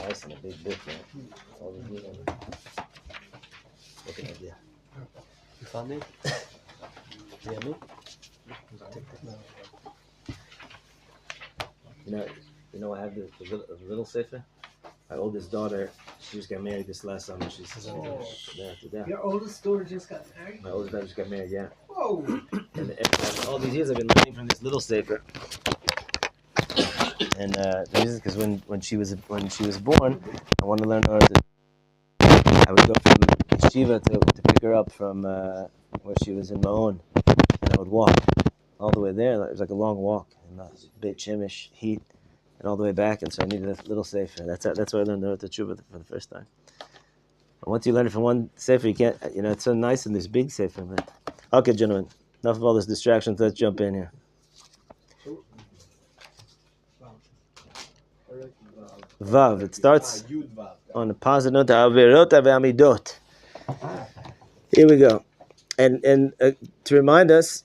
nice and a big book, man. All the good on it. Look at that, yeah. You found me? Yeah, me? You know, I have the little sefer. My oldest daughter, she just got married this last summer. She's Your oldest daughter just got married? My oldest daughter just got married, yeah. Whoa! And all these years I've been learning from this little sefer. And the reason is because when she was born, I wanted to learn her. I would go from HaTeshuva to pick her up from where she was in Ma'on, and I would walk all the way there. It was like a long walk in the Beit Shemesh heat, and all the way back. And so I needed a little sefer. That's why I learned the HaTeshuva for the first time. And once you learn it from one sefer, you can't. It's so nice in this big sefer. But okay, gentlemen, enough of all this distractions. Let's jump in here. Vav. It starts on a positive note. Averot ve'amidot. Here we go. And to remind us,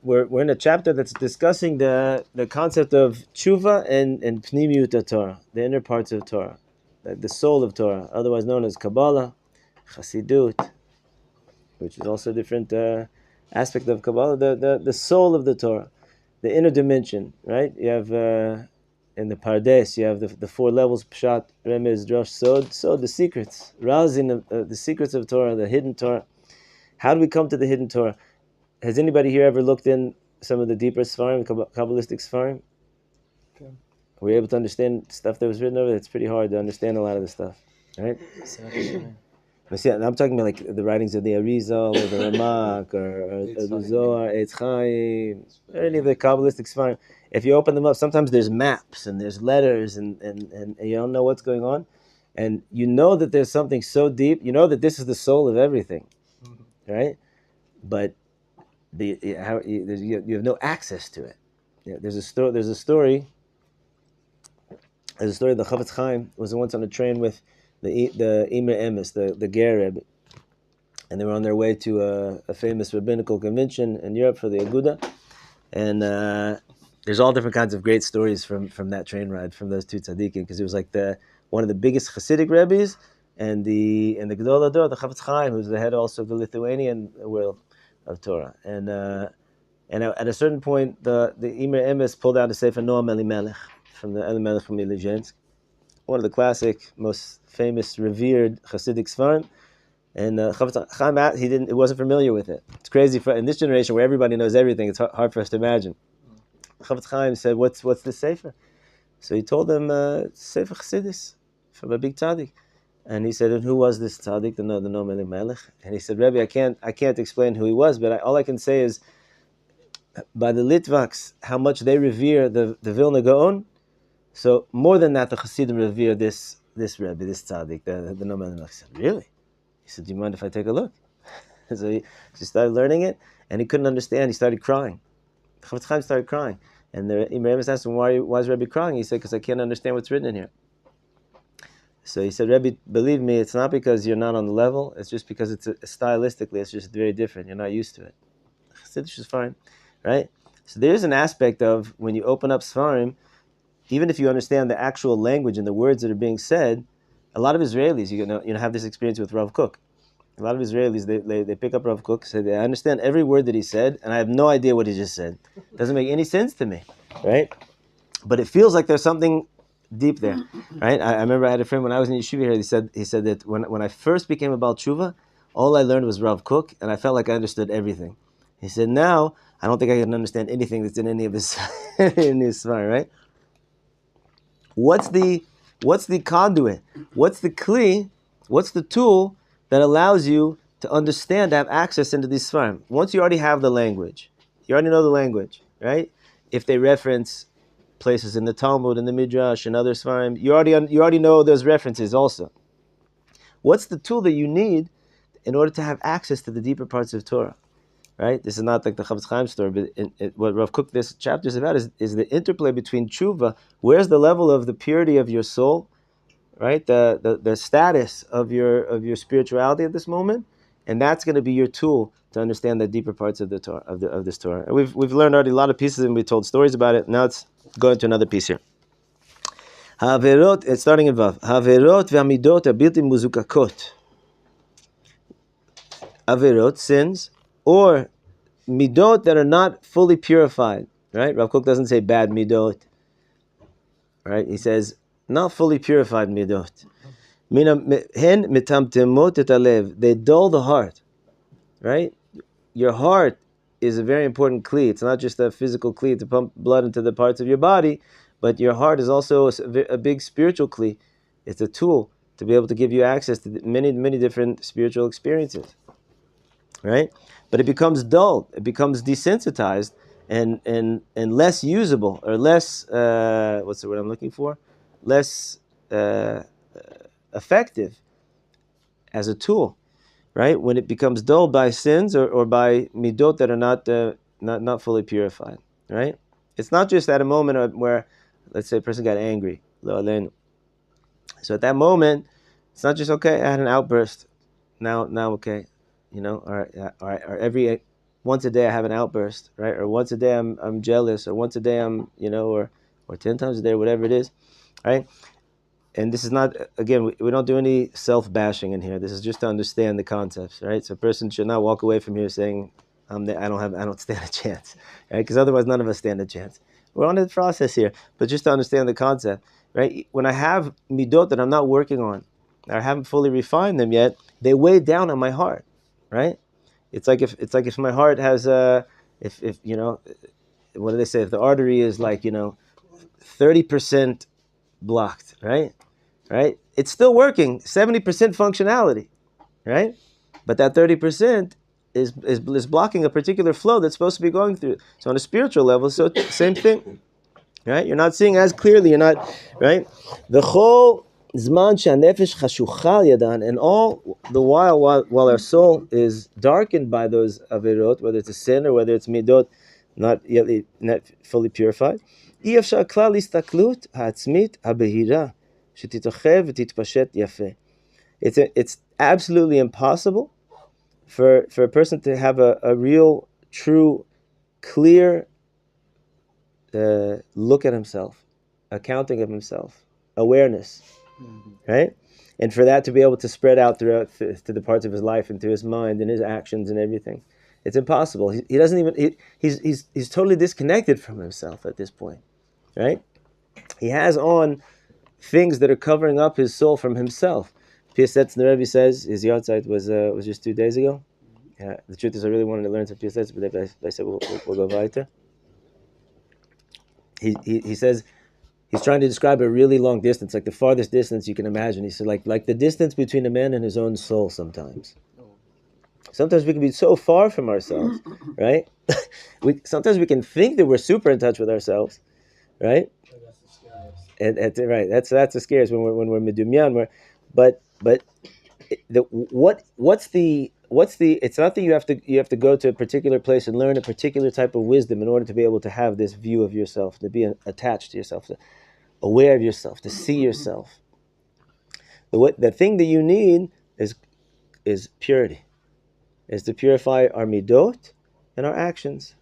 we're in a chapter that's discussing the concept of tshuva and pnimiyut Torah, the inner parts of Torah, the soul of Torah, otherwise known as Kabbalah, Chassidut, which is also a different aspect of Kabbalah, the soul of the Torah. The inner dimension, right? You have in the Pardes, you have the four levels: Pshat, Remez, Drosh, Sod. So the secrets, rousing the secrets of Torah, the hidden Torah. How do we come to the hidden Torah? Has anybody here ever looked in some of the deeper Sfarim, Kabbalistic Sfarim? Okay. Were you able to understand stuff that was written over there? It's pretty hard to understand a lot of the stuff, right? I'm talking about like the writings of the Arizal or the Ramak or the Zohar, Eitz Chaim, any of the Kabbalistic Sfarim. If you open them up, sometimes there's maps and there's letters and you don't know what's going on. And you know that there's something so deep. You know that this is the soul of everything, right? But you have no access to it. There's a story. The Chavetz Chaim was once on a train with the Imer Emes, the Ger Rebbe, and they were on their way to a famous rabbinical convention in Europe for the Aguda, and there's all different kinds of great stories from that train ride from those two tzaddikim, because it was like one of the biggest Hasidic Rebbes, and the Gedol Ador, the Chavetz Chaim, who's the head also of the Lithuanian world of Torah, and at a certain point the Imer Emes pulled out a sefer Noam Elimelech from the Elimelech from Milizhensk, one of the classic, most famous, revered Hasidic Sfarim, and Chavetz Chaim, he wasn't familiar with it. It's crazy in this generation where everybody knows everything. It's hard for us to imagine. Chavetz Chaim said, "What's this sefer?" So he told them, "Sefer Chassidus from a big tzaddik." And he said, "And who was this tzaddik, the Noam Elimelech?" And he said, "Rabbi, I can't explain who he was, but all I can say is, by the Litvaks, how much they revere the Vilna Gaon. So more than that, the Chassidim revere this Rebbe, this tzaddik, the Noam Elimelech." I said, "Really?" He said, "Do you mind if I take a look?" So he started learning it, and he couldn't understand. He started crying. Chavetz Chaim started crying, and the Imer Emes asked him, "Why is Rebbe crying?" He said, "Because I can't understand what's written in here." So he said, "Rebbe, believe me, it's not because you're not on the level. It's just because stylistically, it's just very different. You're not used to it." Chassidus is fine, right? So there is an aspect of when you open up Sfarim, even if you understand the actual language and the words that are being said, a lot of Israelis, have this experience with Rav Kook. A lot of Israelis, they pick up Rav Kook, say, I understand every word that he said, and I have no idea what he just said. It doesn't make any sense to me, right? But it feels like there's something deep there, right? I remember I had a friend when I was in yeshiva here. He said that when I first became a Baal Tshuva, all I learned was Rav Kook, and I felt like I understood everything. He said, now I don't think I can understand anything that's in any of his in his Sfarim, right? What's the conduit? What's the kli? What's the tool that allows you to understand, to have access into these Sfarim? Once you already have the language, you already know the language, right? If they reference places in the Talmud and the Midrash and other Sfarim, you already know those references also. What's the tool that you need in order to have access to the deeper parts of Torah? Right? This is not like the Chavetz Chaim story, but what Rav Kook this chapter is about is the interplay between tshuva. Where's the level of the purity of your soul, right? The status of your spirituality at this moment, and that's going to be your tool to understand the deeper parts of the Torah of this Torah. And we've learned already a lot of pieces, and we told stories about it. Now let's go into another piece here. Ha'averot, it's starting in Vav. Ha'averot ve'amidot ha'bilti muzukakot. Averot, sins, or midot that are not fully purified. Right? Rav Kook doesn't say bad midot. Right? He says not fully purified midot. Hen mitamtemot et alev. They dull the heart. Right? Your heart is a very important kli. It's not just a physical kli to pump blood into the parts of your body, but your heart is also a big spiritual kli. It's a tool to be able to give you access to many, many different spiritual experiences. Right? But it becomes dull. It becomes desensitized and less usable, or less, what's the word I'm looking for? Less effective as a tool. Right? When it becomes dull by sins or by midot that are not fully purified. Right? It's not just at a moment where, let's say, a person got angry. Lo aleinu. So at that moment, it's not just, okay, I had an outburst. Now, okay, or once a day I have an outburst, right? Or once a day I'm jealous, or once a day I'm, or 10 times a day, whatever it is, right? And this is not, again, we don't do any self-bashing in here. This is just to understand the concepts, right? So a person should not walk away from here saying, I don't stand a chance, right? Because otherwise none of us stand a chance. We're on the process here, but just to understand the concept, right? When I have midot that I'm not working on, I haven't fully refined them yet, they weigh down on my heart, right? It's like if my heart has if what do they say? If the artery is 30% blocked, right? It's still working, 70% functionality, right? But that 30% is blocking a particular flow that's supposed to be going through. So on a spiritual level, so same thing, right? You're not seeing as clearly. You're not, right? The whole zman shanefesh chashucha yadan, and all the while our soul is darkened by those averot, whether it's a sin or whether it's midot, not fully purified. Iyafshar klal istaklut ha'atzmit habehira shetitochev v'titpashet yafeh. It's absolutely impossible for a person to have a real, true, clear look at himself, accounting of himself, awareness, right? And for that to be able to spread out throughout to the parts of his life and to his mind and his actions and everything, it's impossible. He doesn't even. He's totally disconnected from himself at this point, right? He has on things that are covering up his soul from himself. Piasetz, the Rabbi says, his yahrzeit was just 2 days ago. Yeah, the truth is, I really wanted to learn some Piasetz, but I said we'll go weiter. He says he's trying to describe a really long distance, like the farthest distance you can imagine. He said, like the distance between a man and his own soul. Sometimes we can be so far from ourselves, right? Sometimes we can think that we're super in touch with ourselves, right? And right, that's the scariest when we're medumyan. But what's the it's not that you have to go to a particular place and learn a particular type of wisdom in order to be able to have this view of yourself, to be attached to yourself, to aware of yourself, to see yourself. The thing that you need is purity, is to purify our midot and our actions,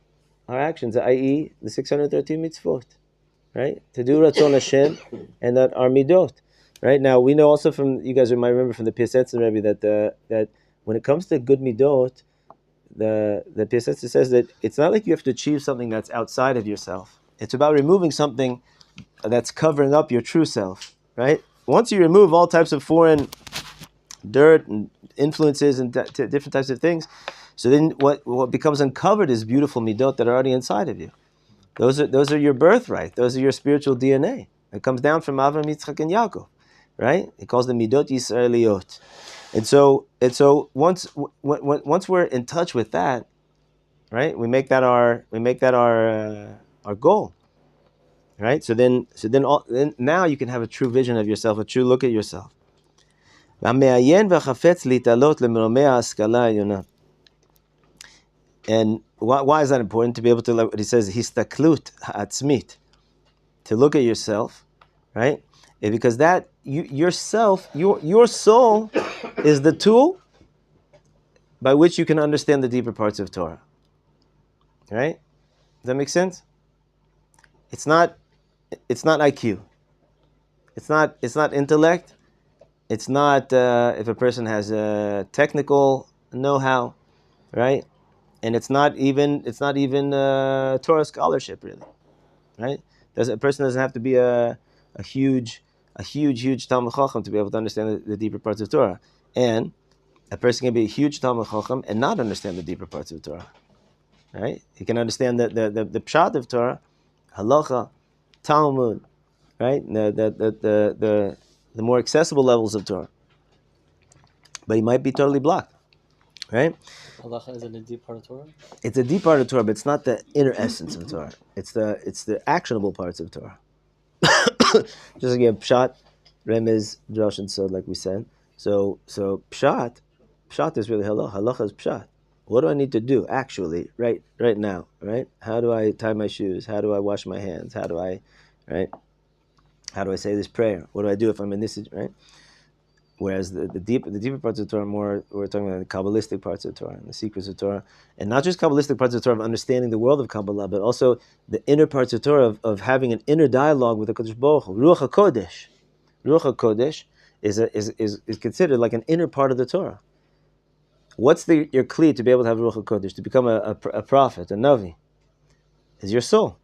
i.e. the 613 mitzvot, right? To do Ratzon Hashem and that our midot. Right now, we know also from, you guys might remember from the Piasetz Rebbe that when it comes to good midot, the Piasetz says that it's not like you have to achieve something that's outside of yourself. It's about removing something that's covering up your true self, right? Once you remove all types of foreign dirt and influences and different types of things, so then what becomes uncovered is beautiful midot that are already inside of you. Those are your birthright. Those are your spiritual DNA. It comes down from Avram, Yitzchak, and Yaakov. Right? He calls them midot Yisraeliyot, and so once we're in touch with that, right? We make that our goal, right? So then now you can have a true vision of yourself, a true look at yourself. And why is that important? To be able to, like what he says, histaklut ha'atzmit, to look at yourself, right? Because that yourself, your soul, is the tool by which you can understand the deeper parts of Torah. Right? Does that make sense? It's not IQ. It's not intellect. It's not if a person has a technical know-how, right? And it's not even Torah scholarship, really, right? A person doesn't have to be a huge Talmud Chacham to be able to understand the deeper parts of Torah. And a person can be a huge Talmud Chacham and not understand the deeper parts of Torah, right? He can understand the pshat of Torah, halacha, Talmud, right? The more accessible levels of Torah, but he might be totally blocked, right? Halacha isn't a deep part of Torah? It's a deep part of Torah, but it's not the inner essence of Torah. It's the actionable parts of Torah. Just like you have pshat, remez, drash, and sod, like we said. So pshat is really halacha. Halacha is pshat. What do I need to do actually, right now, right? How do I tie my shoes? How do I wash my hands? How do I say this prayer? What do I do if I'm in this, right? Whereas the deeper parts of Torah are more, we're talking about the Kabbalistic parts of Torah, and the secrets of Torah, and not just Kabbalistic parts of Torah of understanding the world of Kabbalah, but also the inner parts of Torah of having an inner dialogue with the Kodesh Baruch Hu. Ruach HaKodesh. Ruach HaKodesh is considered like an inner part of the Torah. What's your kli to be able to have Ruach HaKodesh, to become a prophet, a Navi? Is your soul,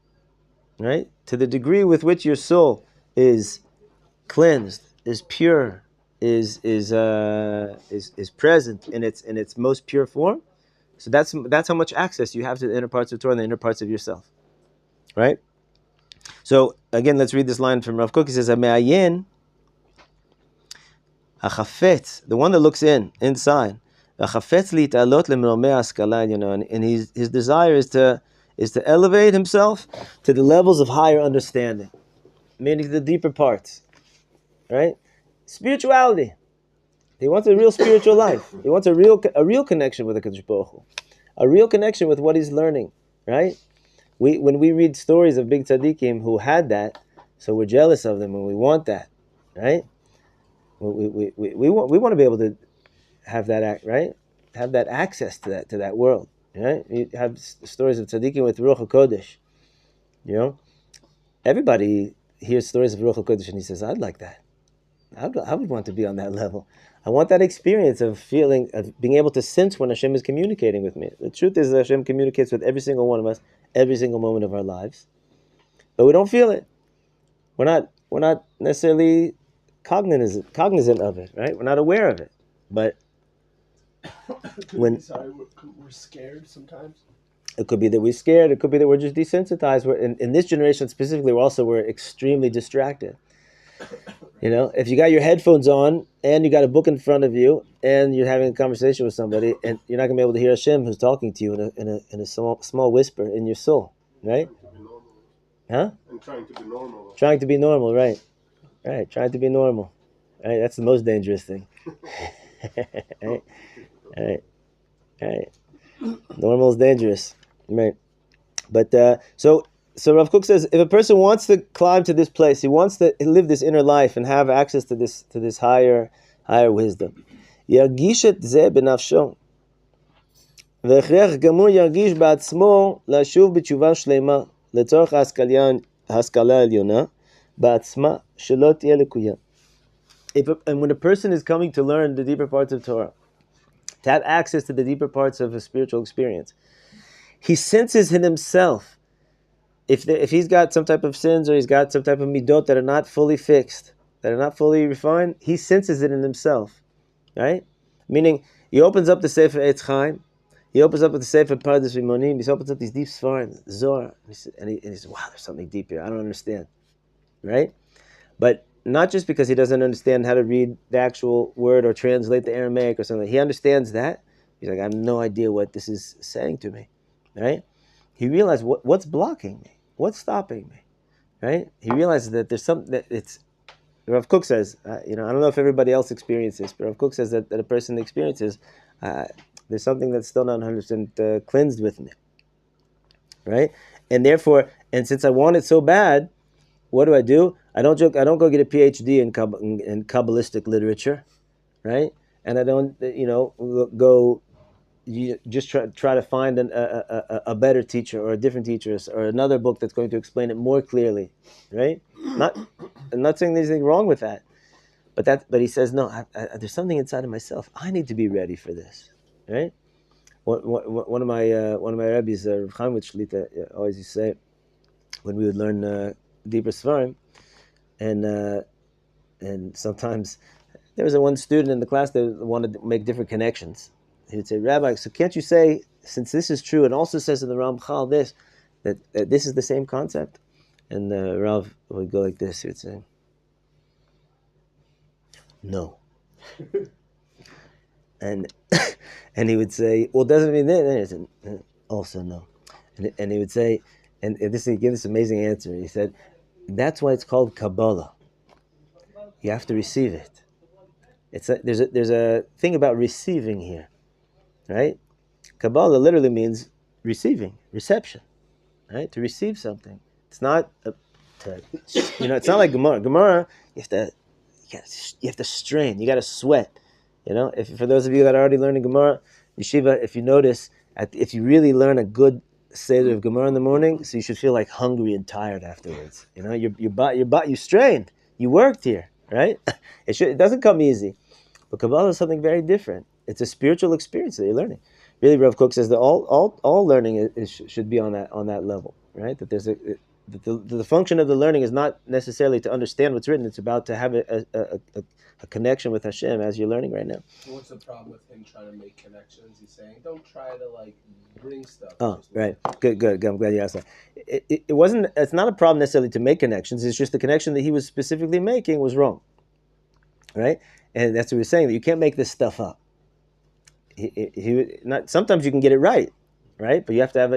right? To the degree with which your soul is cleansed, is pure, is present in its most pure form. So that's how much access you have to the inner parts of Torah and the inner parts of yourself, right? So again, let's read this line from Rav Kook. He says, "Ha'me'ayin ha'chafetz," the one that looks inside, ha'chafetz li'talot le'meromei haskala, and his desire is to elevate himself to the levels of higher understanding, meaning the deeper parts, right? Spirituality. He wants a real spiritual life. He wants a real connection with the Kadosh Baruch Hu, a real connection with what he's learning, right? When we read stories of big tzaddikim who had that, so we're jealous of them and we want that, right? We want to be able to have that, right? Have that access to that world, right? You have stories of tzaddikim with Ruach HaKodesh, Everybody hears stories of Ruach HaKodesh and he says, "I'd like that. I would want to be on that level. I want that experience of being able to sense when Hashem is communicating with me." The truth is that Hashem communicates with every single one of us, every single moment of our lives, but we don't feel it. We're not necessarily cognizant of it, right? We're not aware of it. But we're scared sometimes. It could be that we're scared. It could be that we're just desensitized. In this generation specifically, we're extremely distracted. If you got your headphones on and you got a book in front of you and you're having a conversation with somebody, and you're not gonna be able to hear Hashem who's talking to you in a small whisper in your soul, right? Huh? And trying to be normal. Trying to be normal, right? Right. Trying to be normal, right? That's the most dangerous thing. Right. Normal is dangerous, right? But so Rav Kook says, if a person wants to climb to this place, he wants to live this inner life and have access to this higher wisdom. Yargish et zeh benafsho, v'echrech gamur yargish ba'atzmo lashuv b'tshuva shlema letzorach haskala elyona ba'atzma shelo tiyeh lekuya. And when a person is coming to learn the deeper parts of Torah, to have access to the deeper parts of a spiritual experience, he senses in himself, if he's got some type of sins or he's got some type of midot that are not fully fixed, that are not fully refined, he senses it in himself, right? Meaning, he opens up the Sefer Eitz Chaim, he opens up the Sefer Pardes Rimonim, he opens up these deep Sfarim, Zohar, and he says, "Wow, there's something deep here. I don't understand," right? But not just because he doesn't understand how to read the actual word or translate the Aramaic or something. He understands that. He's like, "I have no idea what this is saying to me," right? He realized what's blocking me, what's stopping me, right? He realizes that there's something that it's. Rav Kook says, I don't know if everybody else experiences, but Rav Kook says that a person experiences there's something that's still not 100% cleansed with me, right? And therefore, since I want it so bad, what do? I don't go get a PhD in Kabbalistic literature, right? And I don't, go you just try to find a better teacher or a different teacher or another book that's going to explain it more clearly, right? I'm not saying there's anything wrong with that, but he says no. There's something inside of myself. I need to be ready for this, right? One of my rabbis, Rav Hyman always used to say when we would learn deeper svarim, and sometimes there was one student in the class that wanted to make different connections. He would say, Rabbi, so can't you say, since this is true, it also says in the Ramchal this, that this is the same concept? And Rav would go like this. He would say, no. and he would say, well, doesn't mean that. And he said, also no. And he would say, and he gave this amazing answer. He said, that's why it's called Kabbalah. You have to receive it. There's a thing about receiving here, right? Kabbalah literally means receiving, reception, right? To receive something. It's not, it's not like Gemara. Gemara, you have to strain. You got to sweat. For those of you that are already learning Gemara, yeshiva, if you notice, if you really learn a good seder of Gemara in the morning, so you should feel like hungry and tired afterwards. You strained. You worked here. Right? It doesn't come easy. But Kabbalah is something very different. It's a spiritual experience that you're learning. Really, Rav Kook says that all learning should be on that level, right? That there's the function of the learning is not necessarily to understand what's written. It's about to have a connection with Hashem as you're learning right now. What's the problem with him trying to make connections? He's saying, don't try to bring stuff. Oh, right. Good. I'm glad you asked that. It's not a problem necessarily to make connections. It's just the connection that he was specifically making was wrong. Right? And that's what he was saying, that you can't make this stuff up. Sometimes you can get it right? But you have to have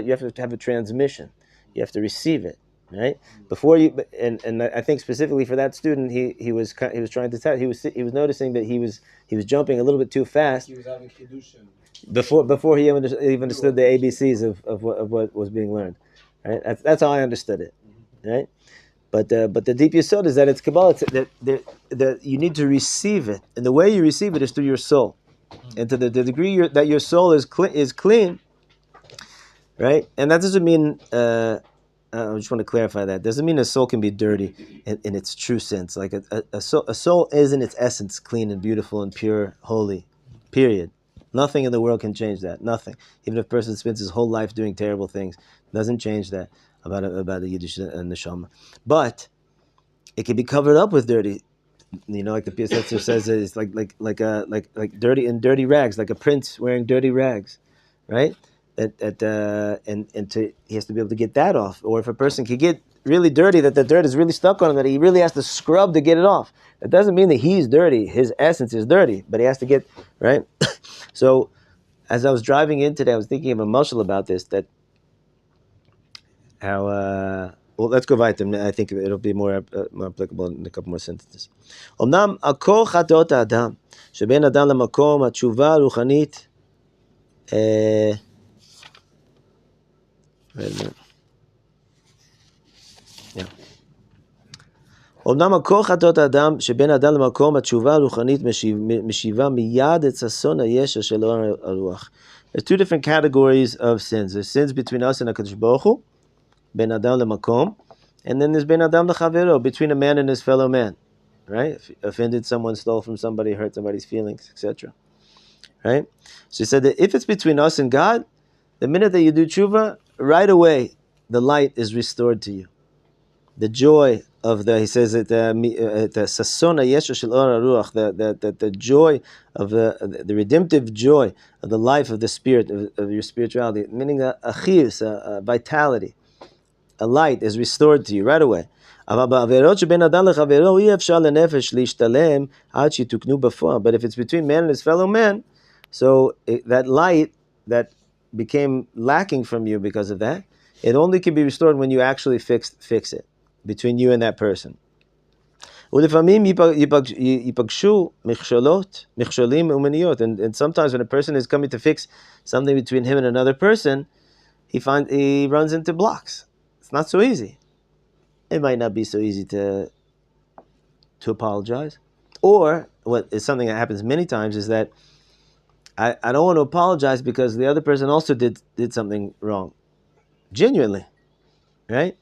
a transmission. You have to receive it. Right? Before you, and I think specifically for that student, he was trying to tell, he was noticing that he was jumping a little bit too fast. He was having kiddushin before he even understood the ABCs of what was being learned. Right? That's how I understood it. Right? But the deep yesod is that it's Kabbalah. That you need to receive it, and the way you receive it is through your soul, and to the degree that your soul is clean, right? And that doesn't mean. I just want to clarify that. Doesn't mean a soul can be dirty in its true sense. Like a soul is in its essence clean and beautiful and pure, holy. Period. Nothing in the world can change that. Nothing. Even if a person spends his whole life doing terrible things, doesn't change that about the Yiddish and neshama. But it can be covered up with dirty. Like the Piaseczer says, it's like dirty rags, like a prince wearing dirty rags, right? He has to be able to get that off. Or if a person can get really dirty, that the dirt is really stuck on him, that he really has to scrub to get it off. That doesn't mean that he's dirty. His essence is dirty, but he has to get, right? So, as I was driving in today, I was thinking of a mashal about this, that how, well, let's go weiter. I think it'll be more applicable in a couple more sentences. Omnam akor chatot ha'adam, sheben adam lamakom HaTeshuva ruchanit, wait a minute. Yeah. אומנם הכל חטאות האדם שבין אדם למקום התשובה הרוחנית משיבה מיד את ששון הישע של אור הרוח. There's two different categories of sins. There's sins between us and HaKadosh Baruch Hu, בין אדם למקום, and then there's בין אדם לחברו, between a man and his fellow man. Right? If you offended someone, stole from somebody, hurt somebody's feelings, etc. Right? So he said that if it's between us and God, the minute that you do tshuva, right away, the light is restored to you. The joy of he says that the sasona yeshu shel or ruach, the joy of the redemptive joy of the life of the spirit of your spirituality, meaning a chiyus, a vitality, a light is restored to you right away. But if it's between man and his fellow man, so that light that became lacking from you because of that, it only can be restored when you actually fix it between you and that person. And sometimes when a person is coming to fix something between him and another person, he runs into blocks. It's not so easy. It might not be so easy to apologize. Or what is something that happens many times is that I don't want to apologize because the other person also did something wrong, genuinely, right?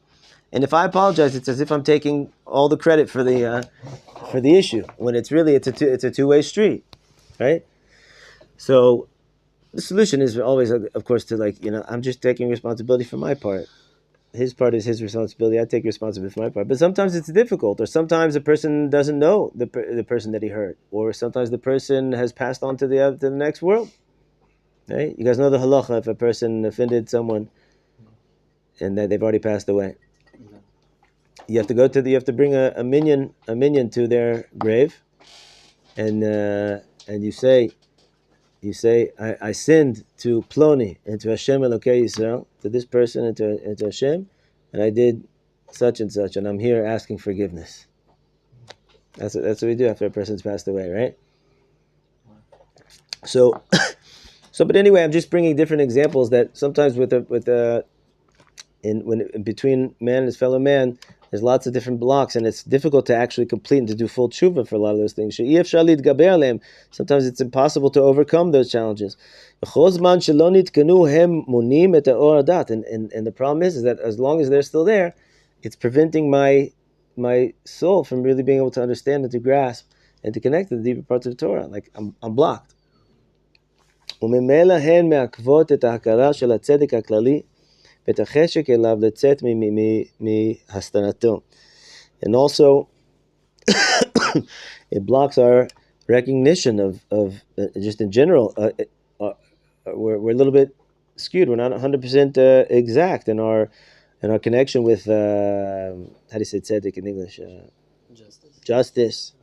And if I apologize, it's as if I'm taking all the credit for the issue when it's really it's a two-way street, right? So the solution is always, of course, to I'm just taking responsibility for my part. His part is his responsibility. I take responsibility for my part. But sometimes it's difficult, or sometimes the person doesn't know the person that he hurt, or sometimes the person has passed on to the next world. Right? You guys know the halacha: if a person offended someone and that they've already passed away, you have to you have to bring a minion to their grave, and you say, I sinned to Ploni and to Hashem Elokei Yisrael, to this person and to Hashem, and I did such and such, and I'm here asking forgiveness. That's what we do after a person's passed away, right? So, but anyway, I'm just bringing different examples that sometimes between man and his fellow man, there's lots of different blocks, and it's difficult to actually complete and to do full tshuva for a lot of those things. Sometimes it's impossible to overcome those challenges. And the problem is that as long as they're still there, it's preventing my soul from really being able to understand and to grasp and to connect to the deeper parts of the Torah. Like I'm blocked. And also, it blocks our recognition of just in general. We're a little bit skewed. We're not 100% exact in our connection with how do you say tzedek in English? Justice,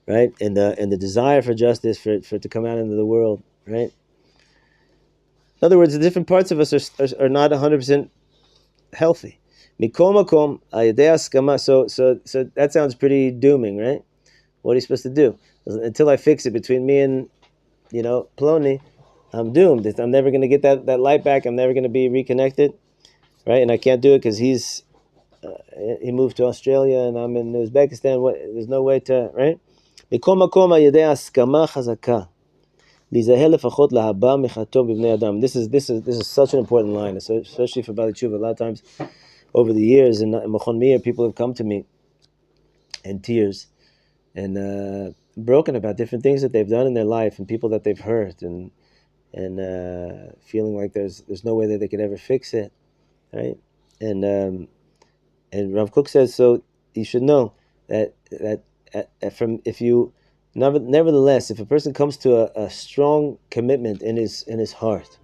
right? And the desire for justice for it to come out into the world, right? In other words, the different parts of us are not 100% healthy. Mikol makom ayidei askama. So that sounds pretty dooming, right? What are you supposed to do? Until I fix it between me and Ploni, I'm doomed. I'm never going to get that light back. I'm never going to be reconnected, right? And I can't do it because he moved to Australia and I'm in Uzbekistan. There's no way to, right? Mikol makom ayidei askama chazaka. This is such an important line, especially for Bali Tshuva. A lot of times, over the years in Machon Meir, people have come to me in tears and broken about different things that they've done in their life and people that they've hurt and feeling like there's no way that they could ever fix it, right? And Rav Kook says, so you should know that nevertheless, if a person comes to a strong commitment in his heart,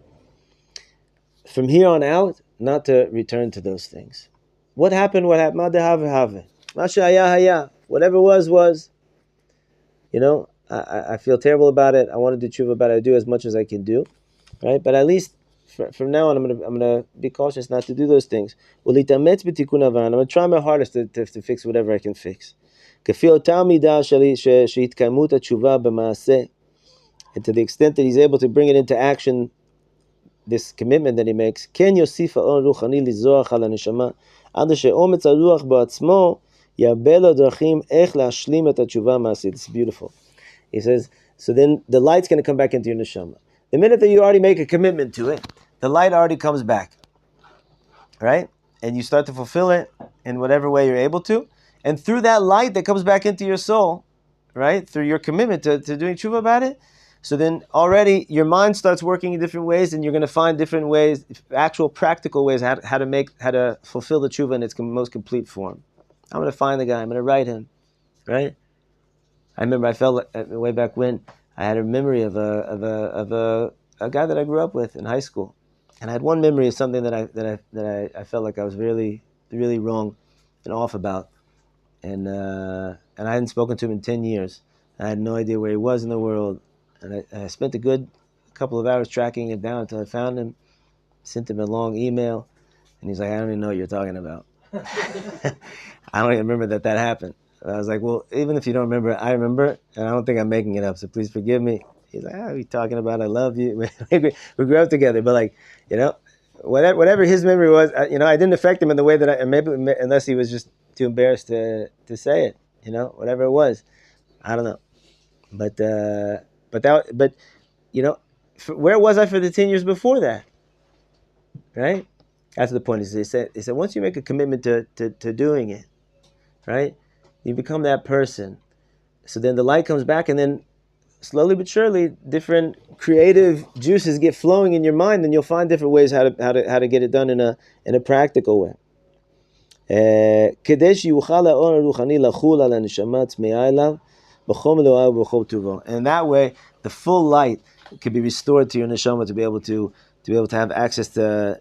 from here on out, not to return to those things. What happened? Whatever was. I feel terrible about it. I want to do tshuva about it. I do as much as I can do, right? But at least from now on, I'm gonna be cautious not to do those things. I'm gonna try my hardest to fix whatever I can fix. And to the extent that he's able to bring it into action, this commitment that he makes, this is beautiful. He says, so then the light's going to come back into your neshama. The minute that you already make a commitment to it, the light already comes back, right? And you start to fulfill it in whatever way you're able to. And through that light that comes back into your soul, right, through your commitment to doing tshuva about it, so then already your mind starts working in different ways, and you're going to find different ways, actual practical ways, how to fulfill the tshuva in its most complete form. I'm going to find the guy. I'm going to write him, right? I remember I felt way back when I had a memory of a guy that I grew up with in high school, and I had one memory of something that I felt like I was really really wrong and off about, and I hadn't spoken to him in 10 years. I had no idea where he was in the world. And I spent a good couple of hours tracking him down until I found him, sent him a long email, and he's like, I don't even know what you're talking about. I don't even remember that happened. And I was like, well, even if you don't remember it, I remember it, and I don't think I'm making it up, so please forgive me. He's like, what are you talking about? I love you. We grew up together, but whatever his memory was, I didn't affect him in the way that maybe unless he was just too embarrassed to say it, whatever it was. I don't know. But where was I for the 10 years before that? Right? That's the point. He said once you make a commitment to doing it, right, you become that person. So then the light comes back, and then slowly but surely, different creative juices get flowing in your mind, and you'll find different ways how to get it done in a practical way. And that way, the full light can be restored to your neshama to be able to have access to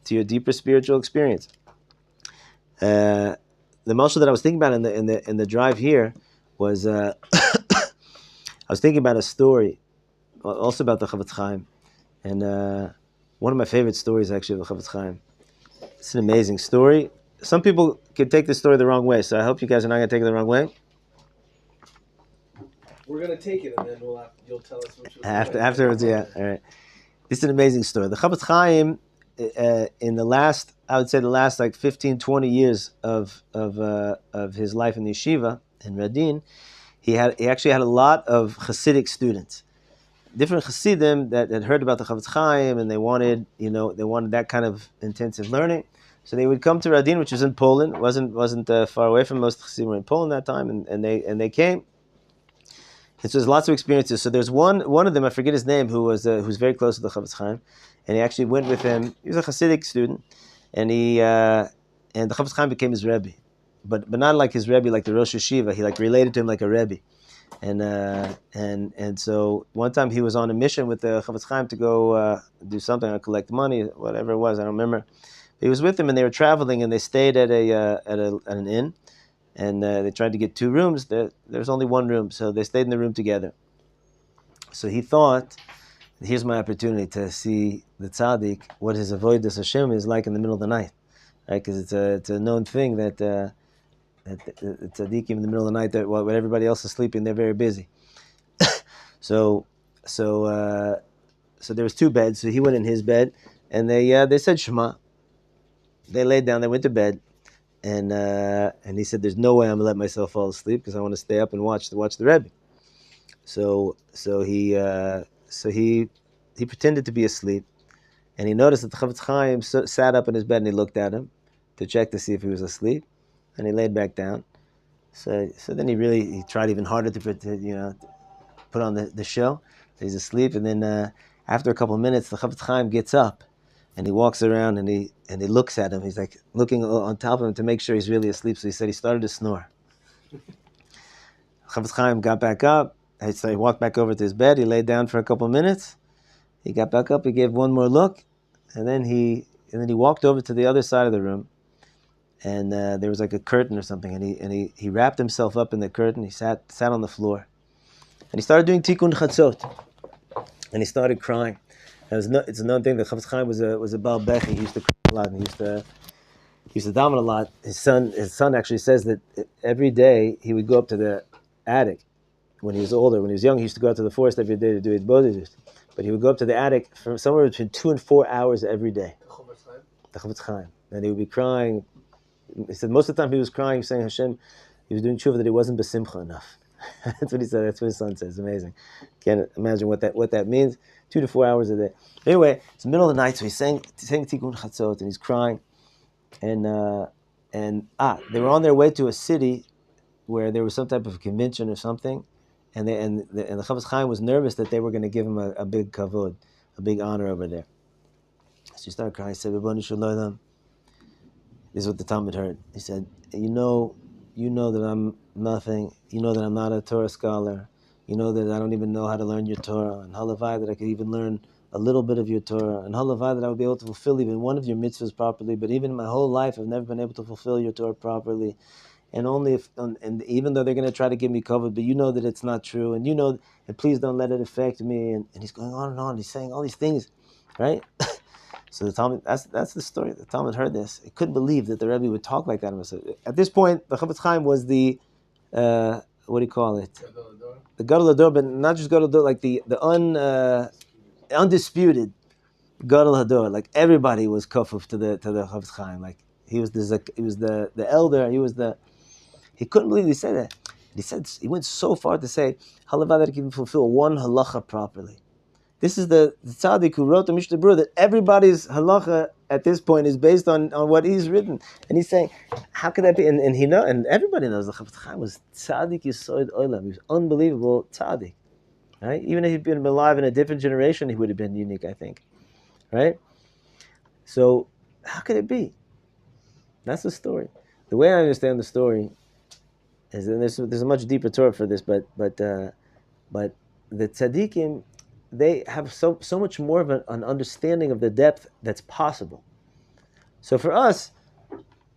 your deeper spiritual experience. The mashal that I was thinking about in the drive here was I was thinking about a story, also about the Chavetz Chaim, and one of my favorite stories actually of the Chavetz Chaim. It's an amazing story. Some people could take this story the wrong way, so I hope you guys are not going to take it the wrong way. We're going to take it, and then you'll tell us which was afterwards. Yeah, all right. This is an amazing story. The Chavetz Chaim, in the last 15, 20 years of his life in the yeshiva in Radin, he actually had a lot of Hasidic students, different Hasidim that had heard about the Chavetz Chaim, and they wanted that kind of intensive learning. So they would come to Radin, which was in Poland. wasn't far away from most Hasidim were in Poland that time, and they came. And so there's lots of experiences. So there's one of them, I forget his name, who's very close to the Chavetz Chaim, and he actually went with him. He was a Hasidic student, and and the Chavetz Chaim became his Rebbe, but not like his Rebbe, like the Rosh Yeshiva. He related to him like a Rebbe, and so one time he was on a mission with the Chavetz Chaim to go do something or collect money, whatever it was, I don't remember. He was with him, and they were traveling, and they stayed at an inn. And they tried to get 2 rooms. There's only 1 room, so they stayed in the room together. So he thought, here's my opportunity to see the tzaddik, what his avodas Hashem is like in the middle of the night, right? Because it's a known thing that tzaddikim in the middle of the night, that when everybody else is sleeping, they're very busy. So there was 2 beds. So he went in his bed, and they said Shema. They laid down. They went to bed. And he said, "There's no way I'm gonna let myself fall asleep because I want to stay up and watch the Rebbe." So he pretended to be asleep, and he noticed that the Chavetz Chaim sat up in his bed, and he looked at him to check to see if he was asleep, and he laid back down. So then he tried even harder to put on the show. He's asleep, and then after a couple of minutes, the Chavetz Chaim gets up. And he walks around and he looks at him. He's like looking on top of him to make sure he's really asleep. So he said he started to snore. Chavetz Chaim got back up. So he walked back over to his bed. He laid down for a couple of minutes. He got back up. He gave one more look, and then he walked over to the other side of the room. And there was like a curtain or something. And he wrapped himself up in the curtain. He sat on the floor, and he started doing tikkun chatzot. And he started crying. It's a known thing that Chavetz Chaim was a Baal Bechi. He used to cry a lot, and he used to daven a lot. His son actually says that every day he would go up to the attic when he was older. When he was young, he used to go out to the forest every day to do his bodhidus. But he would go up to the attic for somewhere between 2 and 4 hours every day. The Chavetz Chaim. And he would be crying. He said most of the time he was crying, saying Hashem, he was doing tshuva that he wasn't besimcha enough. That's what he said. That's what his son says. Amazing. Can't imagine what that means. 2 to 4 hours a day. Anyway, it's the middle of the night, so he's saying tikkun chatzot, and he's crying. And they were on their way to a city where there was some type of convention or something, and the Chavetz Chaim was nervous that they were going to give him a big kavod, a big honor over there. So he started crying. He said, "Ribono shel olam." This is what the Talmud heard. He said, "You know that I'm nothing. You know that I'm not a Torah scholar. You know that I don't even know how to learn your Torah, and halavai that I could even learn a little bit of your Torah, and halavai that I would be able to fulfill even one of your mitzvahs properly. But even in my whole life, I've never been able to fulfill your Torah properly. And only and even though they're going to try to give me covered, but you know that it's not true, and you know, and please don't let it affect me." And he's going on and on. He's saying all these things, right? So the Talmud, that's the story. The Talmud heard this. He couldn't believe that the Rebbe would talk like that. At this point, the Chavetz Chaim was the what do you call it? The Gadol Hador, but not just Gadol Hador, like the undisputed Gadol Hador. Like everybody was kafuf to the Chavetz Chaim. Like he was the elder. He couldn't believe he said that. He went so far to say halava that he can fulfill one halacha properly. This is the tzaddik who wrote the Mishnah Berurah, that everybody's halacha at this point is based on what he's written. And he's saying, how could that be? And and everybody knows the Chafetz Chaim was tzaddik yisoid olam. He was unbelievable tzaddik. Right? Even if he'd been alive in a different generation, he would have been unique, I think. Right? So how could it be? That's the story. The way I understand the story is, and there's a much deeper Torah for this, but the tzaddikim, they have so much more of an understanding of the depth that's possible. So for us,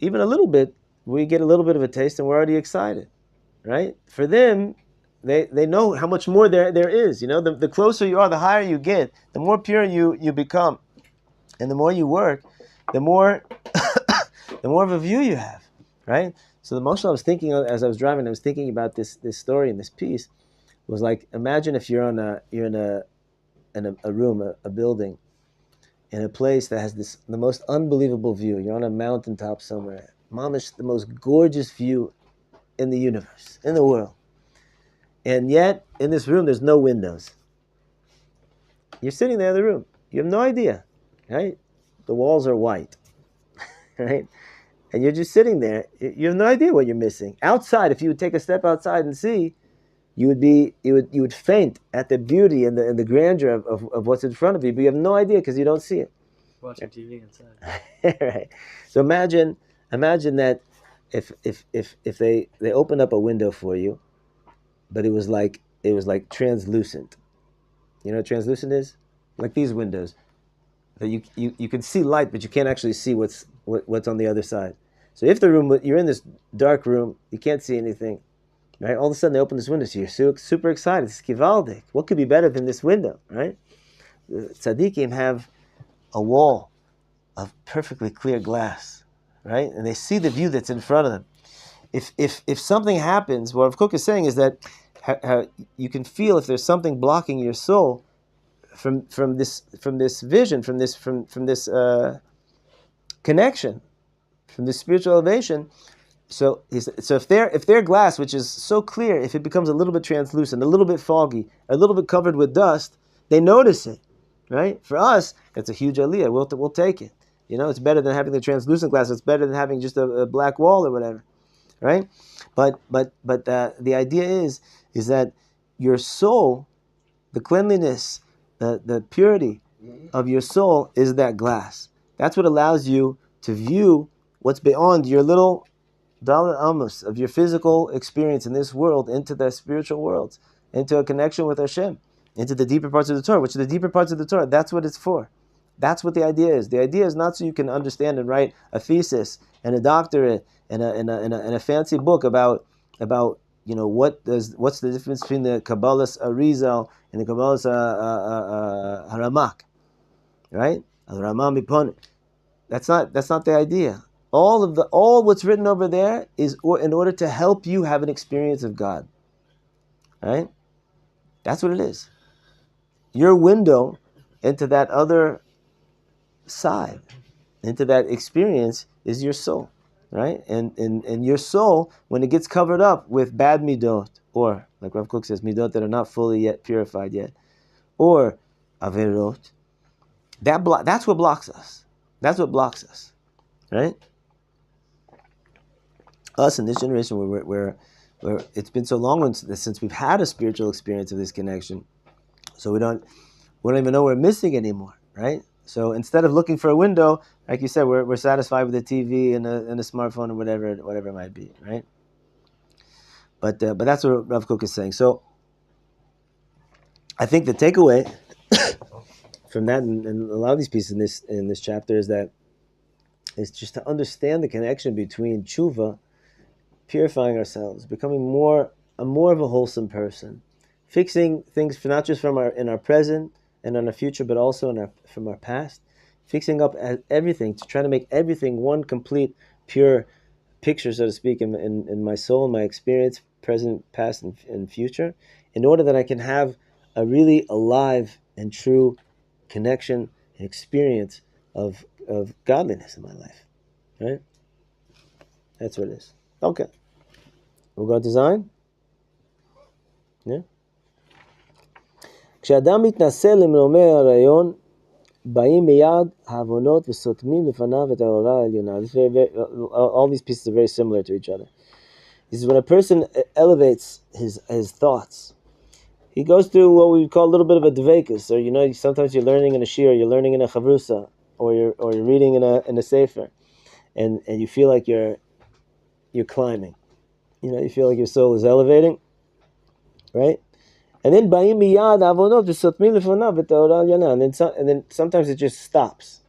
even a little bit, we get a little bit of a taste and we're already excited, right? For them, they know how much more there is. You know, the closer you are, the higher you get, the more pure you become, and the more you work, the more the more of a view you have, right? So the most I was thinking as I was driving, I was thinking about this story and this piece was like, imagine if you're in a room, a building, in a place that has the most unbelievable view. You're on a mountaintop somewhere. Mamish, the most gorgeous view in the universe, in the world. And yet, in this room, there's no windows. You're sitting there in the room. You have no idea, right? The walls are white, right? And you're just sitting there. You have no idea what you're missing. Outside, if you would take a step outside and see, you would faint at the beauty and the grandeur of what's in front of you, but you have no idea because you don't see it. Watching TV inside. Right. So imagine that if they opened up a window for you, but it was like translucent. You know what translucent is? Like these windows. That you can see light, but you can't actually see what's on the other side. So if you're in this dark room, you can't see anything. Right? All of a sudden they open this window, so you're super excited. It's kivaldik. What could be better than this window, right? The tzaddikim have a wall of perfectly clear glass, right? And they see the view that's in front of them. If something happens, what Rav Kook is saying is that how you can feel if there's something blocking your soul from this vision, from this connection, from this spiritual elevation. So if their glass, which is so clear, if it becomes a little bit translucent, a little bit foggy, a little bit covered with dust, they notice it, right? For us, it's a huge aliyah. We'll take it. You know, it's better than having the translucent glass. It's better than having just a black wall or whatever, right? But the idea is that your soul, the cleanliness, the purity of your soul is that glass. That's what allows you to view what's beyond your little Dalit Amos of your physical experience in this world into the spiritual worlds, into a connection with Hashem, into the deeper parts of the Torah, which are the deeper parts of the Torah. That's what it's for. That's what the idea is. The idea is not so you can understand and write a thesis and a doctorate and a fancy book about what's the difference between the Kabbalah's Arizal and the Kabbalah's Haramak, right? Al-Ramah Mipon. That's not the idea. All what's written over there is in order to help you have an experience of God. Right? That's what it is. Your window into that other side, into that experience, is your soul. Right? And your soul, when it gets covered up with bad midot, or like Rav Kook says, midot that are not fully yet purified yet, or averot, that's what blocks us. That's what blocks us. Right? Us in this generation, where it's been so long since we've had a spiritual experience of this connection, so we don't even know we're missing anymore, right? So instead of looking for a window, like you said, we're satisfied with the TV and a smartphone or whatever it might be, right? But that's what Rav Kook is saying. So I think the takeaway from that and a lot of these pieces in this chapter is just to understand the connection between tshuva, purifying ourselves, becoming more of a wholesome person, fixing things not just in our present and in our future, but also from our past, fixing up everything to try to make everything one complete, pure picture, so to speak, in my soul, my experience, present, past, and future, in order that I can have a really alive and true connection and experience of godliness in my life. Right? That's what it is. Okay. We'll go to Zion? Yeah? כשאדם מתנסה למרומי הרעיון, באים מיד העוונות וסותמים לפניו את האורה העליונה. All these pieces are very similar to each other. This is when a person elevates his thoughts. He goes through what we call a little bit of a dvekus, or sometimes you're learning in a shir, you're learning in a chavrusa, or you're reading in a sefer, and you feel like you're climbing. You feel like your soul is elevating, right? And then ba'im miyad avonot v'sotmim lefanav et ha'ora al-yana, and then sometimes it just stops.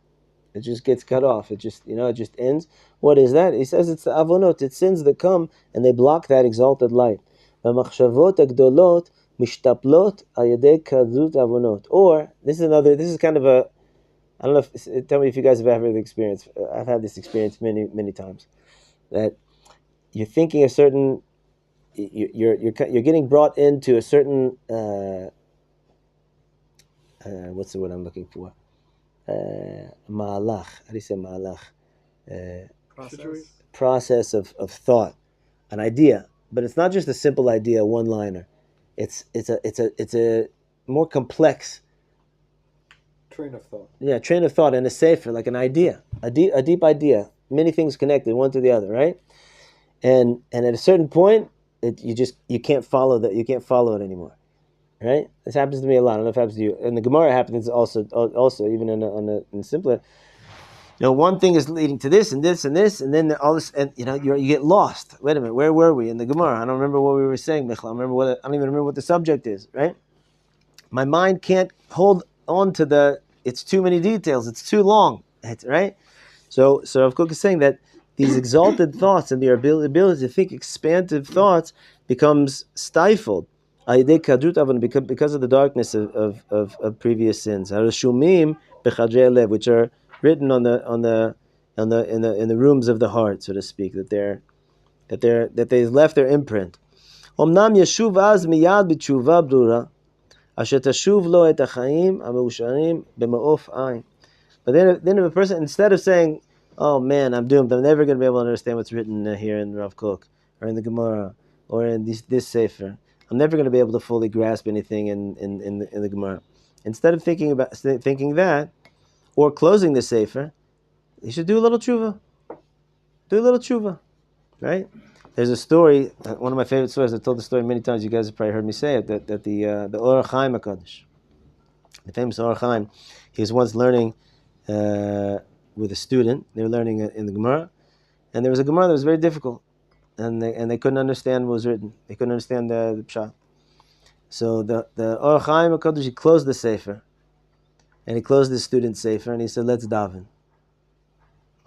It just gets cut off. It just it just ends. What is that? He says it's the avonot, it's sins that come and they block that exalted light. V'machshavot agdolot mishtaplot al-yedei kadut avonot. Or this is kind of a, I don't know if, tell me if you guys have ever experienced. I've had this experience many, many times, that you're thinking a certain, you're getting brought into a certain what's the word I'm looking for? Ma'alach. How do you say ma'alach? Process of thought, an idea, but it's not just a simple idea, one-liner. It's a more complex train of thought. Yeah, train of thought in a sefer, like an idea, a deep idea, many things connected one to the other, right? And at a certain point, you can't follow that. You can't follow it anymore, right? This happens to me a lot. I don't know if it happens to you. And the Gemara happens also even in simpler. One thing is leading to this and this and this, and then all this, and you get lost. Wait a minute, where were we in the Gemara? I don't remember what we were saying, Micha. I don't even remember what the subject is, right? My mind can't hold on to it's too many details. It's too long, right? So Rav Kook is saying that these exalted thoughts and their ability to think expansive thoughts becomes stifled because of the darkness of previous sins, which are written in the rooms of the heart, so to speak, that they've left their imprint. But then if a person, instead of saying, "Oh man, I'm doomed. I'm never going to be able to understand what's written here in Rav Kook or in the Gemara or in this sefer. I'm never going to be able to fully grasp anything in the Gemara." Instead of thinking that, or closing the sefer, you should do a little tshuva. Do a little tshuva, right? There's a story. One of my favorite stories. I've told the story many times. You guys have probably heard me say it. That the Orot HaKadosh, the famous Orot Hyman, he was once learning with a student. They were learning in the Gemara, and there was a Gemara that was very difficult, and they couldn't understand what was written. They couldn't understand the pshat. So the Orot HaKadosh, he closed the sefer, and he closed the student's sefer, and he said, "Let's daven."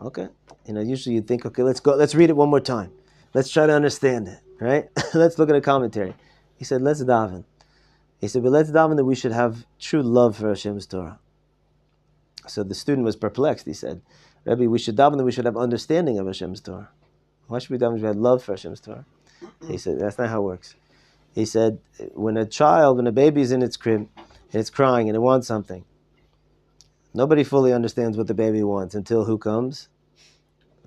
Okay, usually you'd think, okay, let's go, let's read it one more time, let's try to understand it, right? Let's look at a commentary. He said, "Let's daven." He said, "But let's daven that we should have true love for Hashem's Torah." So the student was perplexed. He said, "Rabbi, we should daven that we should have understanding of Hashem's Torah. Why should we daven that we have love for Hashem's Torah?" He said, "That's not how it works." He said, when a baby is in its crib, and it's crying and it wants something, nobody fully understands what the baby wants until who comes?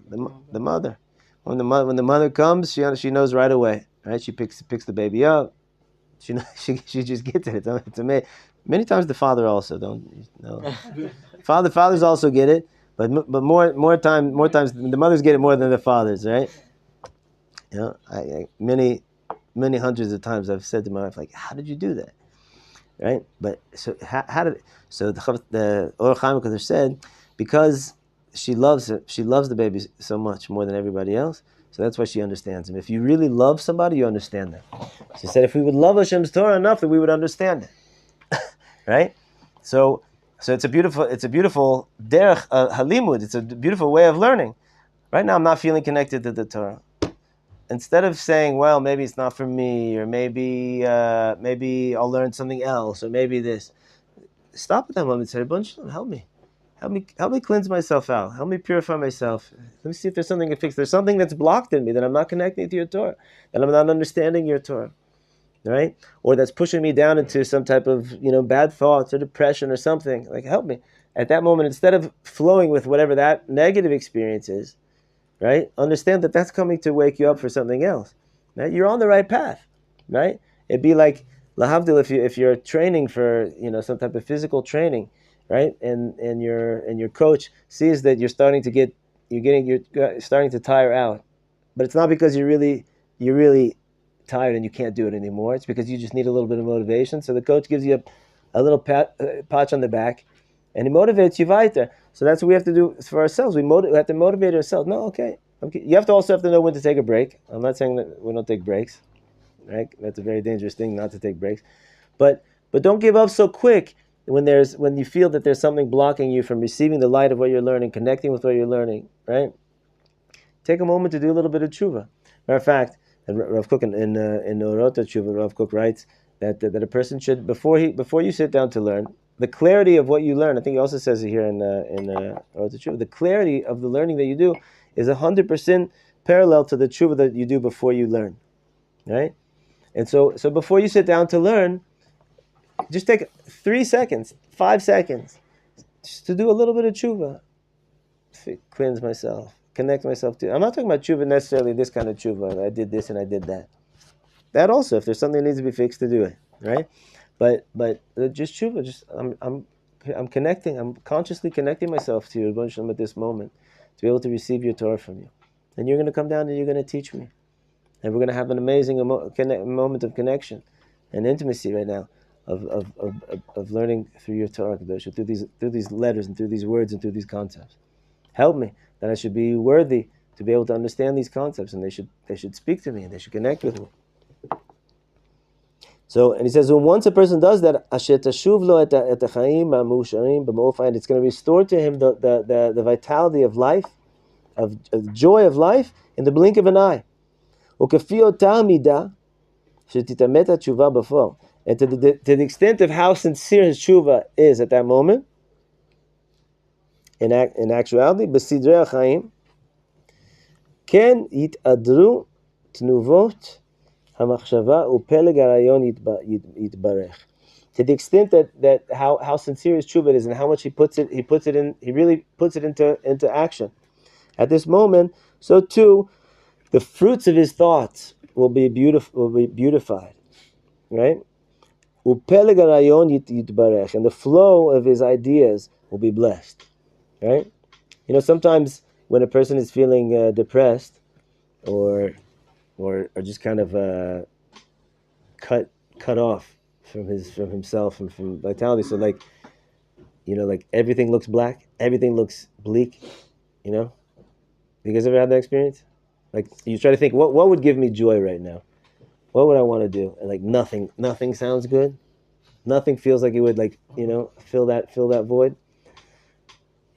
The mother. When the mother comes, she knows right away, right? She picks the baby up. She just gets it. It's amazing. Many times the father also don't know. Fathers also get it, but more times the mothers get it more than the fathers, right? Many hundreds of times I've said to my wife, like, "How did you do that?" Right? But so the Orot HaKadosh said, because she loves the baby so much more than everybody else, so that's why she understands him. If you really love somebody, you understand them. She said, if we would love Hashem's Torah enough, that we would understand it. Right? So it's a beautiful derech halimud. It's a beautiful way of learning. Right now, I'm not feeling connected to the Torah. Instead of saying, well, maybe it's not for me, or maybe I'll learn something else, or maybe this, stop at that moment and say, "Shalom, help me cleanse myself out, help me purify myself. Let me see if there's something to fix. There's something that's blocked in me that I'm not connecting to your Torah, that I'm not understanding your Torah, right? Or that's pushing me down into some type of bad thoughts or depression or something. Like, help me." At that moment, instead of flowing with whatever that negative experience is, right? Understand that that's coming to wake you up for something else. Right? You're on the right path, right? It'd be like Lahavdil, if you're training for some type of physical training, right, and your coach sees that you're starting to tire out, but it's not because you're really tired and you can't do it anymore. It's because you just need a little bit of motivation. So the coach gives you a little patch on the back, and he motivates you weiter. So that's what we have to do for ourselves. We have to motivate ourselves. No, okay. You also have to know when to take a break. I'm not saying that we don't take breaks, right? That's a very dangerous thing not to take breaks. But don't give up so quick when you feel that there's something blocking you from receiving the light of what you're learning, connecting with what you're learning, right? Take a moment to do a little bit of tshuva. Matter of fact, and Rav Kook in Orot HaTeshuva, Rav Kook writes that a person should, before you sit down to learn, the clarity of what you learn. I think he also says it here in Orot HaTeshuva. The clarity of the learning that you do is 100% parallel to the tshuva that you do before you learn, right? And so before you sit down to learn, just take 3 seconds, 5 seconds, just to do a little bit of tshuva, cleanse myself, connect myself to. I'm not talking about tshuva necessarily this kind of tshuva. I did this and I did that. That also, if there's something that needs to be fixed, to do it, right? But just tshuva. Just I'm connecting. I'm consciously connecting myself to you, Rebbeinu Shalom, at this moment, to be able to receive your Torah from you. And you're going to come down and you're going to teach me, and we're going to have an amazing moment of connection and intimacy right now, of learning through your Torah, through these letters and through these words and through these concepts. Help me that I should be worthy to be able to understand these concepts, and they should speak to me and they should connect with me. So, and he says, when once a person does that, it's going to restore to him the vitality of life, of joy of life, in the blink of an eye. And to the extent of how sincere his tshuva is at that moment, in actuality, בסדרי החיים, כן יתעדרו תנובות המחשבה ופלג הרעיון יתברך. To the extent that how sincere his tshuva is and how much he really puts it into action. At this moment, so too, the fruits of his thoughts will be beautified, right? Upeleg harayon yitbarech, and the flow of his ideas will be blessed, right? Sometimes when a person is feeling depressed, or just kind of cut off from himself and from vitality, so like everything looks black, everything looks bleak, You guys ever had that experience? Like, you try to think, what would give me joy right now? What would I want to do? And like nothing sounds good. Nothing feels like it would fill that void.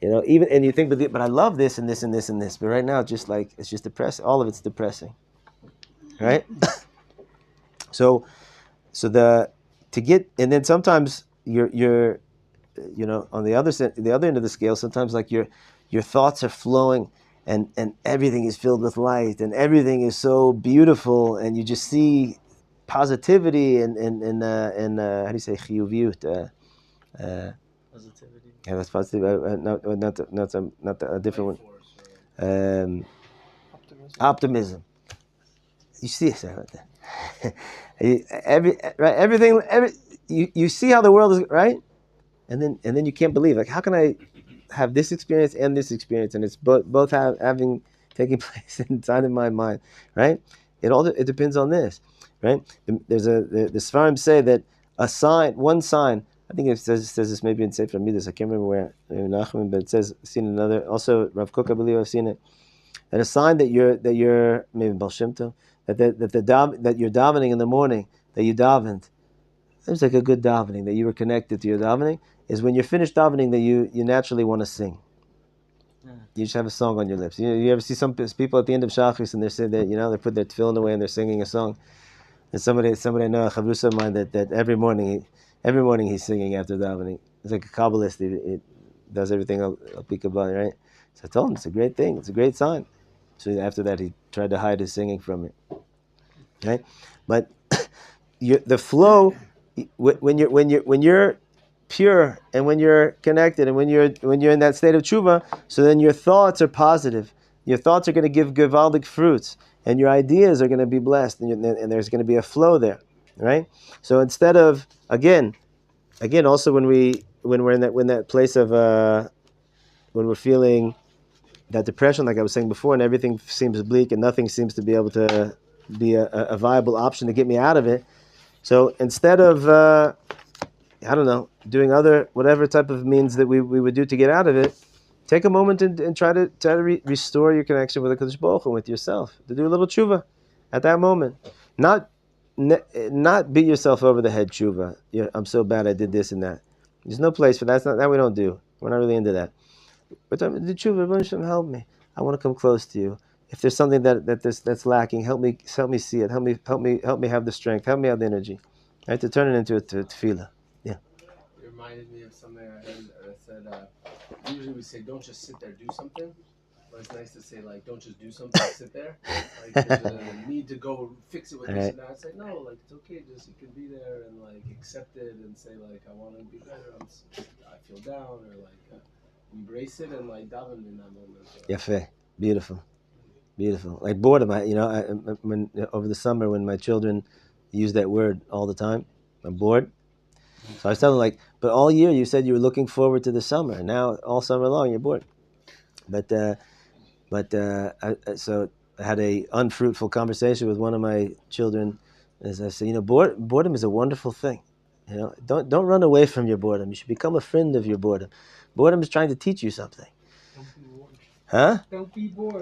Even, and you think, but I love this and this and this and this. But right now, it's just depressing. All of it's depressing, right? So and then sometimes you're on the other end of the scale. Sometimes like your thoughts are flowing. And everything is filled with light, and everything is so beautiful, and you just see positivity and how do you say chiyuviyut? Positivity. Yeah, that's positive. Not a different one. Optimism. You see it right there. Everything. You see how the world is, right, and then you can't believe, like, how can I have this experience and this experience, and it's both having taking place inside of my mind, right? It depends on this, right? The Sfarim say that one sign. I think it says this maybe in Sefer Midas. I can't remember where, maybe Nachman, but it says, I've seen another, also Rav Kook, I believe I've seen it. That a sign that you're maybe Baal Shem Tov, that you're davening in the morning, that you davened. Seems like a good davening, that you were connected to your davening, is when you're finished davening that you naturally want to sing. You just have a song on your lips. You ever see some people at the end of Shachris and they say that they put their tefillin away and they're singing a song. And somebody I know, a chavrusa of mine, that every morning he's singing after davening. It's like a Kabbalist. He does everything al pi kabbalah, right? So I told him it's a great thing. It's a great sign. So after that he tried to hide his singing from it, right? But the flow, when you're pure and when you're connected and when you're in that state of tshuva, so then your thoughts are positive. Your thoughts are going to give givaldic fruits, and your ideas are going to be blessed, and there's going to be a flow there. right? So instead of again, also when we're in that place of when we're feeling that depression, like I was saying before, and everything seems bleak and nothing seems to be able to be a viable option to get me out of it. So instead of I don't know, doing other whatever type of means that we would do to get out of it, take a moment and try to restore your connection with the Kadosh Baruch Hu, with yourself, to do a little tshuva at that moment. Not beat yourself over the head tshuva. I'm so bad I did this and that. There's no place for that. That we don't do. We're not really into that. But the tshuva, Rebbeinu Shem, help me. I want to come close to you. If there's something that's lacking, help me see it. Help me have the strength. Help me have the energy. Right, to turn it into a tefillah. Yeah. It reminded me of something I heard that said, usually we say, don't just sit there, do something. But it's nice to say, like, don't just do something, sit there. Like, there's a need to go fix it with this and that. It's like, no, like, it's okay, just you can be there and, like, accept it and say, like, I want to be better, I feel down, or, like, embrace it and, like, daven in that moment. Yafeh. Beautiful. Like boredom, when over the summer when my children use that word all the time, I'm bored. So I was telling them, like, but all year you said you were looking forward to the summer, and now all summer long you're bored. So I had a unfruitful conversation with one of my children, as I said, boredom is a wonderful thing. Don't run away from your boredom. You should become a friend of your boredom. Boredom is trying to teach you something. Huh? Don't be bored.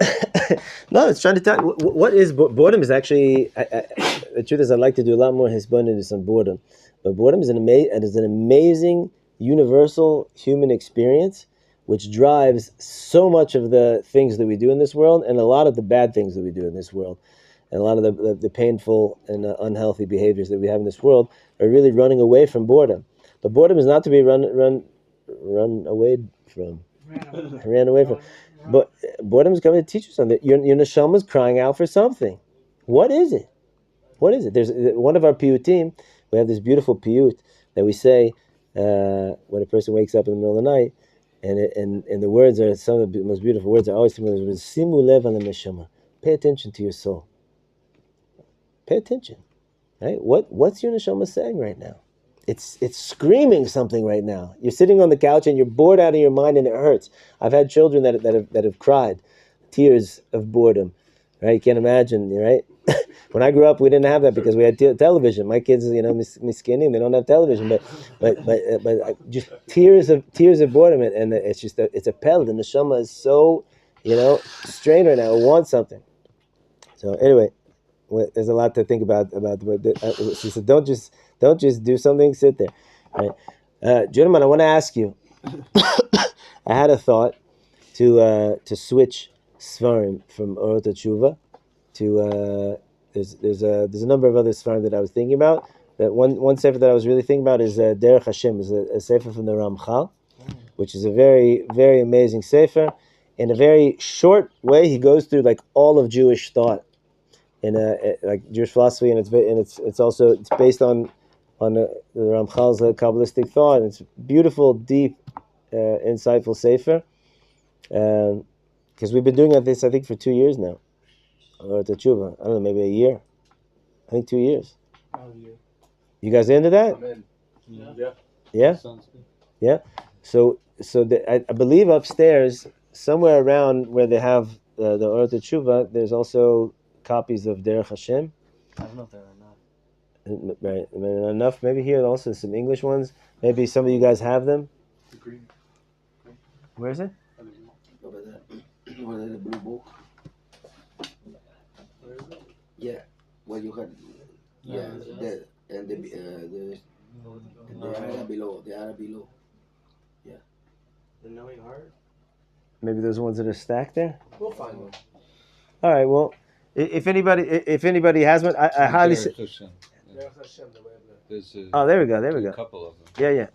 No, it's trying to tell. What is boredom? Is actually the truth is I'd like to do a lot more hisbonenus on boredom, but boredom is an amazing universal human experience, which drives so much of the things that we do in this world, and a lot of the bad things that we do in this world, and a lot of the painful and unhealthy behaviors that we have in this world are really running away from boredom. But boredom is not to be run away from. Ran away from. But boredom is coming to teach you something. Your neshama is crying out for something. What is it? There's one of our piyutim. We have this beautiful piyut that we say when a person wakes up in the middle of the night, and the words are some of the most beautiful words. I always think of it as simu lev al neshama. Pay attention to your soul. Pay attention. Right? What's your neshama saying right now? It's screaming something right now. You're sitting on the couch and you're bored out of your mind and it hurts. I've had children that have cried, tears of boredom. Right? You can't imagine, right? When I grew up, we didn't have that because we had television. My kids, miskinnim, they don't have television, but just tears of boredom, and it's just it's a pel. The neshama is so strained right now. It wants something. So anyway, there's a lot to think about. She said, don't just do something. Sit there, right? Gentlemen, I want to ask you. I had a thought to switch Svarim from Orot HaTeshuva to there's a number of other Svarim that I was thinking about. That one sefer that I was really thinking about is Derech Hashem, is a sefer from the Ramchal, which is a very, very amazing sefer. In a very short way, he goes through like all of Jewish thought, in like Jewish philosophy, and it's also based on the Ramchal's Kabbalistic thought. And it's beautiful, deep, insightful sefer. Because we've been doing this, I think, for 2 years now. Or HaTeshuva, I don't know, maybe a year. I think 2 years. You guys into that? Yeah. Yeah. So I believe upstairs, somewhere around where they have the Orot HaTeshuva, there's also copies of Derech Hashem. I don't know if there are enough. Right, enough. Maybe here also some English ones. Maybe some of you guys have them. Where is it? Over there. Over there, the blue book. Yeah, what you had. Yeah, the area below. The area below. Yeah. The knowing heart. Maybe those ones that are stacked there. We'll find one. All right. Well, if anybody has one, I highly. Oh, there we go. A couple of them. Yeah.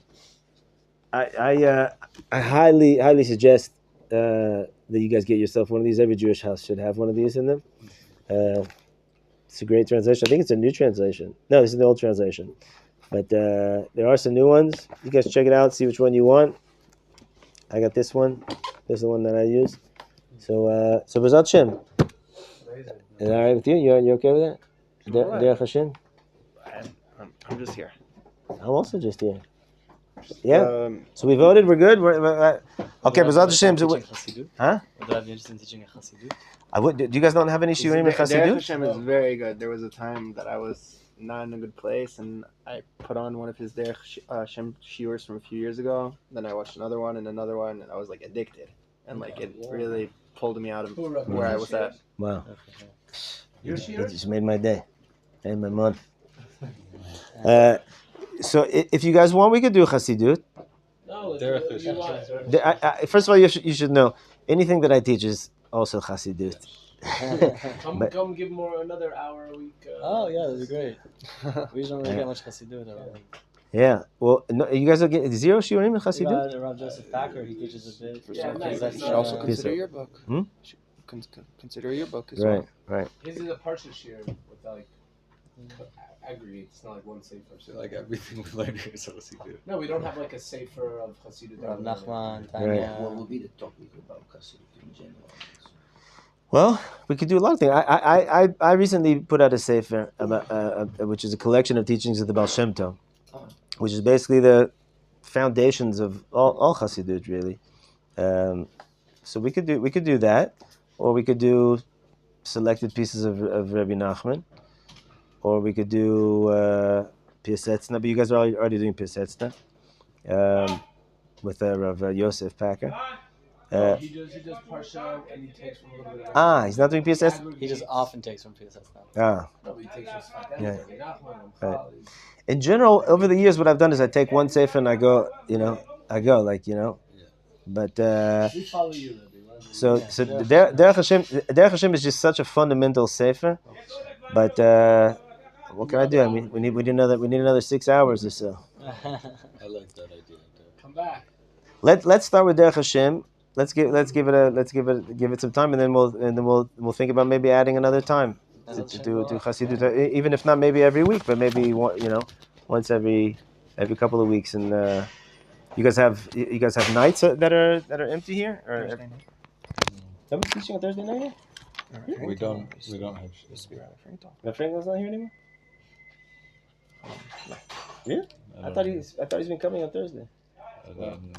I highly suggest that you guys get yourself one of these. Every Jewish house should have one of these in them. It's a great translation. I think it's a new translation. No, this is the old translation. But there are some new ones. You guys check it out. See which one you want. I got this one. This is the one that I use. So B'ezrat Hashem. Is that all right with you? You okay with that? Derech Hashem? I'm just here. I'm also just here. Yeah. So we voted. We're good. Okay, B'ezrat Hashem. Huh? Would I be interested in teaching a Chassidut? Do you guys not have any shiurim in Derech Chassidut? Hashem is very good. There was a time that I was not in a good place, and I put on one of his Derech Hashem shiurs from a few years ago. Then I watched another one, and I was like addicted, and like it really pulled me out of where I was at. Wow. It just made my day, and my month. So if you guys want, we could do Chassidut. No, First of all, you should know anything that I teach is also Chassidut. Come give more another hour a week. Oh yeah, that'd be great. We don't really get much Chassidut. Yeah. Well, no, you guys will get 0 shiurim in Chassidut. Rob Joseph Packer, he teaches a bit. You should also consider your book. Consider your book as well. Right. His is a partial share with like aggregate. It's not like one sefer. So like everything we learn here is Chassidut. No, we don't have like a sefer of Chassidut. Rav Nachman, Right. What would be the topic about Chassidut in general? Well, we could do a lot of things. I recently put out a sefer about, which is a collection of teachings of the Baal Shem Tov, which is basically the foundations of all Chassidut, really. So we could do that, or we could do selected pieces of Rabbi Nachman, or we could do Piasetzna. But you guys are already doing Piasetzna with Rav Yosef Packer. He does partial and he takes from a little bit of He's not doing Piasetzna? He just often takes from PSS now. Ah. No, but he takes from Sfat Yeah. Rabbi Nachman and Right. Chal. In general, over the years, what I've done is I take one sefer and I go. But We follow you, Rabbi. so Derech Hashem is just such a fundamental sefer. But what can I do? I mean, we need another 6 hours or so. I like that idea. Come back. Let's start with Derech Hashem. Let's give it some time, and then we'll think about maybe adding another time to do Chassidut, even if not maybe every week, but maybe once every couple of weeks. And you guys have nights that are empty here, or Thursday night. Are we teaching on Thursday night here? We don't have. My Franklin's not here anymore. Yeah, I thought he's been coming on Thursday.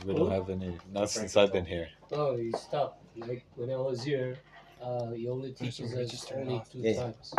We don't have any. Not since I've been here. Oh, he stopped. Like when I was here, he only teaches us only 2 times.